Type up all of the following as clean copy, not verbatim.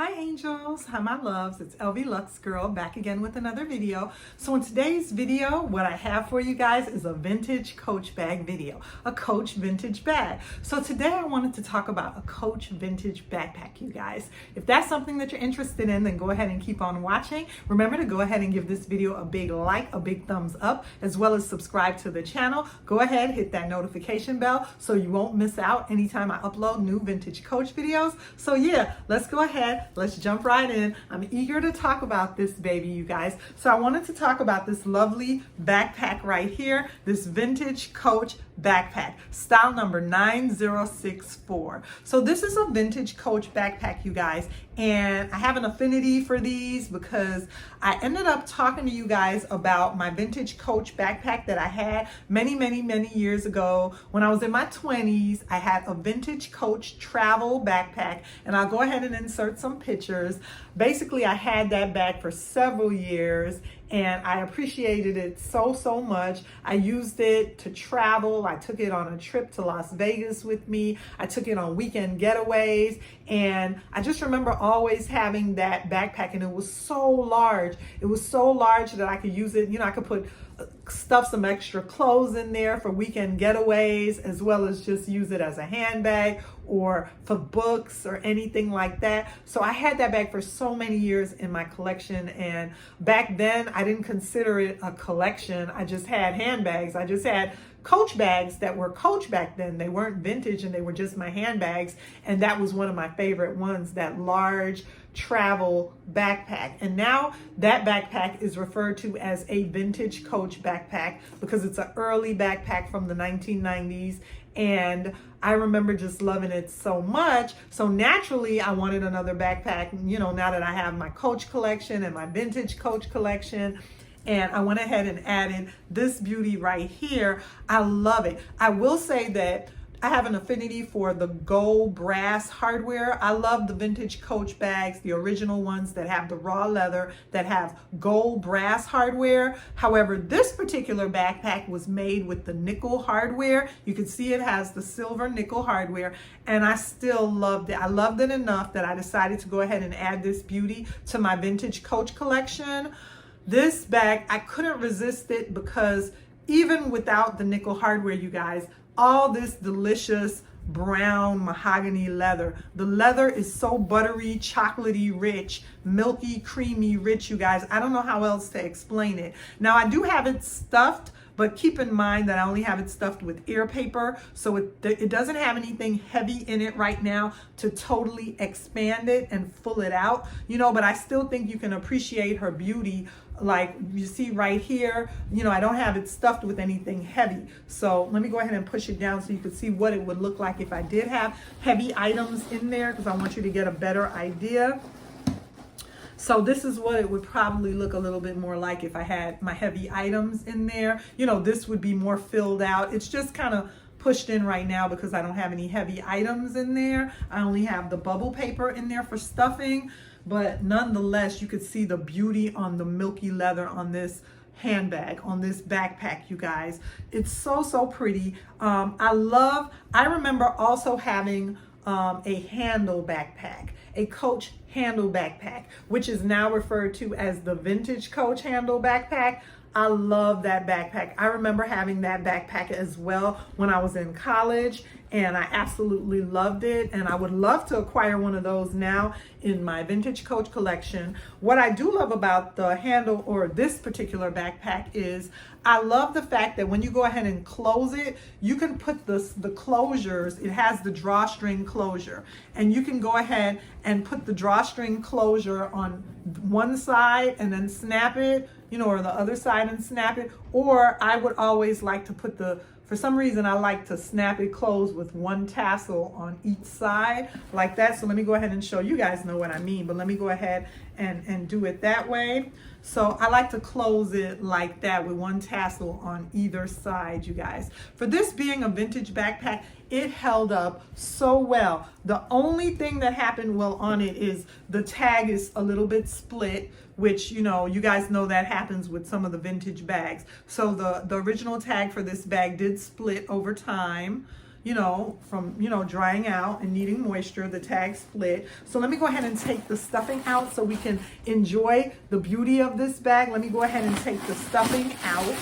Hi angels, hi my loves, it's LV Lux Girl back again with another video. So in today's video, what I have for you guys is a vintage Coach bag video, a Coach vintage bag. So today I wanted to talk about a Coach vintage backpack, you guys. If that's something that you're interested in, then go ahead and keep on watching. Remember to go ahead and give this video a big like, a big thumbs up, as well as subscribe to the channel. Go ahead, hit that notification bell so you won't miss out anytime I upload new vintage Coach videos. So yeah, let's go ahead. Let's jump right in. I'm eager to talk about this baby, you guys. So I wanted to talk about this lovely backpack right here, this vintage Coach backpack, style number 9064. So this is a vintage Coach backpack, you guys, and I have an affinity for these because I ended up talking to you guys about my vintage Coach backpack that I had many years ago. When I was in my 20s, I had a vintage Coach travel backpack, and I'll go ahead and insert some pictures. Basically, I had that bag for several years and I appreciated it so much. I used it to travel. I took it on a trip to Las Vegas with me. I took it on weekend getaways, and I just remember always having that backpack, and it was so large. It was so large that I could use it, I could put stuff some extra clothes in there for weekend getaways, as well as just use it as a handbag or for books or anything like that. So I had that bag for so many years in my collection, and back then I didn't consider it a collection. I just had handbags. I just had Coach bags that were Coach back then. They weren't vintage and they were just my handbags, and that was one of my favorite ones, that large travel backpack. And now that backpack is referred to as a vintage Coach backpack because it's an early backpack from the 1990s, and I remember just loving it so much. So naturally I wanted another backpack, now that I have my Coach collection and my vintage Coach collection. And I went ahead and added this beauty right here. I love it. I will say that I have an affinity for the gold brass hardware. I love the vintage Coach bags, the original ones that have the raw leather, that have gold brass hardware. However, this particular backpack was made with the nickel hardware. You can see it has the silver nickel hardware, and I still loved it. I loved it enough that I decided to go ahead and add this beauty to my vintage Coach collection. This bag, I couldn't resist it because even without the nickel hardware, you guys, all this delicious brown mahogany leather. The leather is so buttery, chocolatey rich, milky, creamy rich, you guys. I don't know how else to explain it. Now, I do have it stuffed, but keep in mind that I only have it stuffed with ear paper, so it doesn't have anything heavy in it right now to totally expand it and full it out, but I still think you can appreciate her beauty. Like you see right here, I don't have it stuffed with anything heavy. So let me go ahead and push it down so you can see what it would look like if I did have heavy items in there, because I want you to get a better idea. So this is what it would probably look a little bit more like if I had my heavy items in there. This would be more filled out. It's just kind of pushed in right now because I don't have any heavy items in there. I only have the bubble paper in there for stuffing, but nonetheless, you could see the beauty on the milky leather on this handbag, on this backpack, you guys. It's so pretty. I remember also having a handle backpack, a Coach handle backpack, which is now referred to as the vintage Coach handle backpack. I love that backpack. I remember having that backpack as well when I was in college, and I absolutely loved it, and I would love to acquire one of those now in my vintage Coach collection. What I do love about the handle, or this particular backpack, is I love the fact that when you go ahead and close it, you can put the closures. It has the drawstring closure, and you can go ahead and put the drawstring closure on one side and then snap it, or the other side and snap it. Or I would always like to put for some reason, I like to snap it closed with one tassel on each side like that. So let me go ahead and show you guys know what I mean, but let me go ahead and do it that way. So I like to close it like that with one tassel on either side, you guys. For this being a vintage backpack, it held up so well. The only thing that happened well on it is the tag is a little bit split, which, you guys know that happens with some of the vintage bags. So the original tag for this bag did split over time. from, drying out and needing moisture. The tag split. So let me go ahead and take the stuffing out so we can enjoy the beauty of this bag. Let me go ahead and take the stuffing out.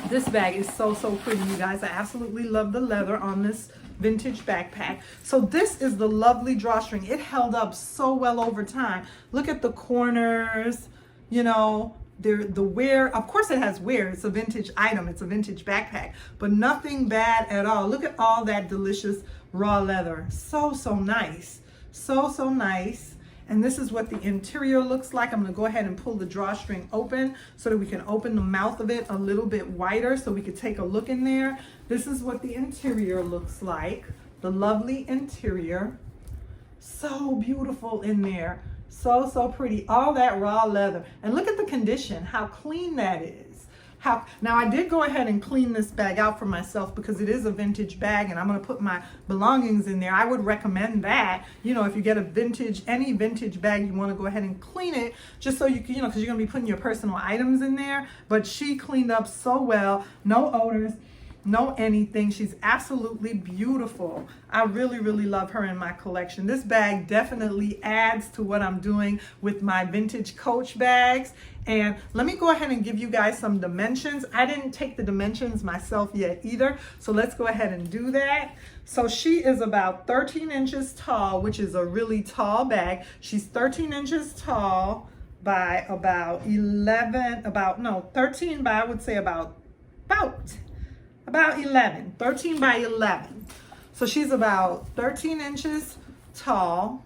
This bag is so pretty, you guys. I absolutely love the leather on this vintage backpack. So this is the lovely drawstring. It held up so well over time. Look at the corners, the wear. Of course it has wear. It's a vintage item. It's a vintage backpack, but nothing bad at all. Look at all that delicious raw leather. So nice. So nice. And this is what the interior looks like. I'm going to go ahead and pull the drawstring open so that we can open the mouth of it a little bit wider so we could take a look in there. This is what the interior looks like. The lovely interior. So beautiful in there. So pretty. All that raw leather. And look at the condition, how clean that is. Now I did go ahead and clean this bag out for myself because it is a vintage bag and I'm going to put my belongings in there. I would recommend that, if you get any vintage bag, you want to go ahead and clean it just so you can, because you're going to be putting your personal items in there. But she cleaned up so well, no odors, no anything. She's absolutely beautiful. I really love her in my collection. This bag definitely adds to what I'm doing with my vintage Coach bags. And let me go ahead and give you guys some dimensions. I didn't take the dimensions myself yet either, so let's go ahead and do that. So she is about 13 inches tall, which is a really tall bag. She's 13 inches tall by about 13 by, I would say about 11, 13 by 11. So she's about 13 inches tall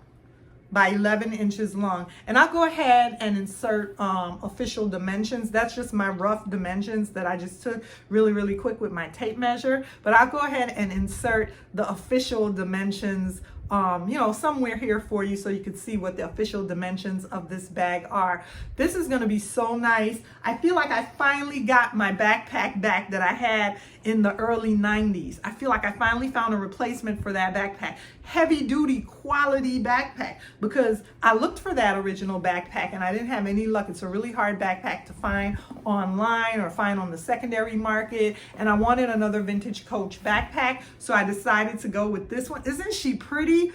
by 11 inches long. And I'll go ahead and insert official dimensions. That's just my rough dimensions that I just took really quick with my tape measure. But I'll go ahead and insert the official dimensions somewhere here for you so you could see what the official dimensions of this bag are. This is going to be so nice. I feel like I finally got my backpack back that I had in the early 90s. I feel like I finally found a replacement for that backpack. Heavy duty quality backpack, because I looked for that original backpack and I didn't have any luck. It's a really hard backpack to find online or find on the secondary market, and I wanted another vintage Coach backpack, so I decided to go with this one. Isn't she pretty?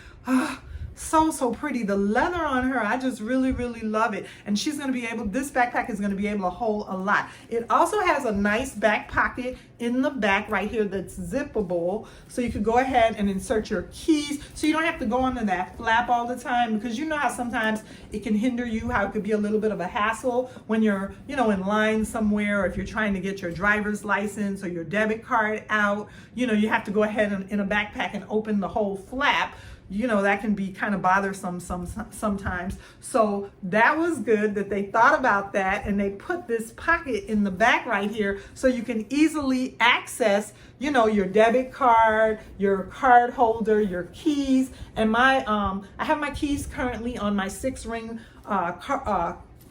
So pretty. The leather on her, I just really love it. And she's going to be able, this backpack is going to be able to hold a lot. It also has a nice back pocket in the back right here that's zippable, so you could go ahead and insert your keys, so you don't have to go under that flap all the time, because you know how sometimes it can hinder you, how it could be a little bit of a hassle when you're in line somewhere, or if you're trying to get your driver's license or your debit card out, you have to go ahead and in a backpack and open the whole flap. That can be kind of bothersome sometimes. So that was good that they thought about that, and they put this pocket in the back right here so you can easily access, your debit card, your card holder, your keys. And I have my keys currently on my 6-ring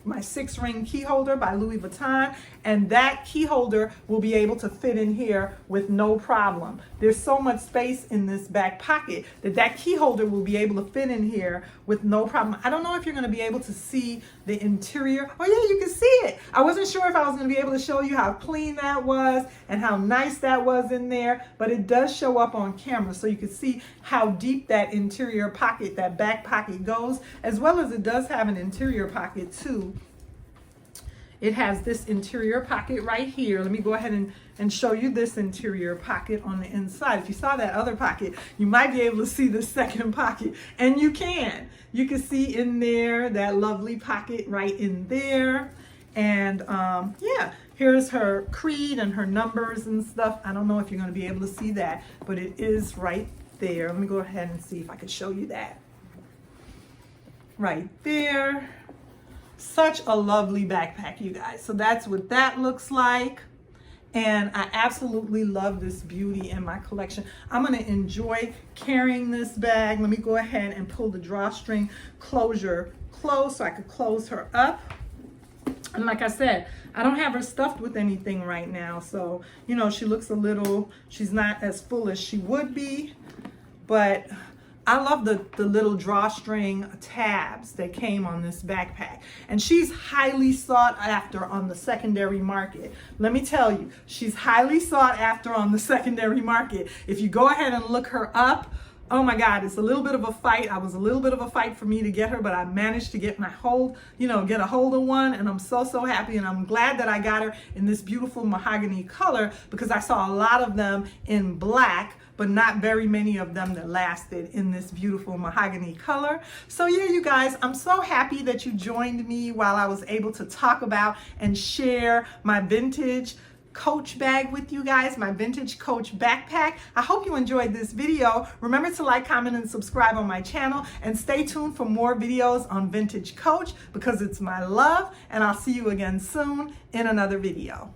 my 6-ring key holder by Louis Vuitton, and that key holder will be able to fit in here with no problem. There's so much space in this back pocket that key holder will be able to fit in here with no problem. I don't know if you're going to be able to see the interior. Oh yeah, you can see it. I wasn't sure if I was going to be able to show you how clean that was and how nice that was in there, but it does show up on camera, so you can see how deep that interior pocket, that back pocket goes, as well as it does have an interior pocket too. It has this interior pocket right here. Let me go ahead and show you this interior pocket on the inside. If you saw that other pocket, you might be able to see the second pocket, and you can. You can see in there that lovely pocket right in there. And yeah, here's her creed and her numbers and stuff. I don't know if you're going to be able to see that, but it is right there. Let me go ahead and see if I can show you that. Right there. Such a lovely backpack, you guys. So that's what that looks like. And I absolutely love this beauty in my collection. I'm going to enjoy carrying this bag. Let me go ahead and pull the drawstring closure closed so I could close her up. And like I said, I don't have her stuffed with anything right now. So, she looks she's not as full as she would be. But I love the little drawstring tabs that came on this backpack. And she's highly sought after on the secondary market. Let me tell you, she's highly sought after on the secondary market. If you go ahead and look her up, oh my God, it's a little bit of a fight. It was a little bit of a fight for me to get her, but I managed to get get a hold of one, and I'm so happy, and I'm glad that I got her in this beautiful mahogany color, because I saw a lot of them in black, but not very many of them that lasted in this beautiful mahogany color. So yeah, you guys, I'm so happy that you joined me while I was able to talk about and share my vintage Coach bag with you guys, my vintage Coach backpack. I hope you enjoyed this video. Remember to like, comment, and subscribe on my channel, and stay tuned for more videos on vintage Coach, because it's my love, and I'll see you again soon in another video.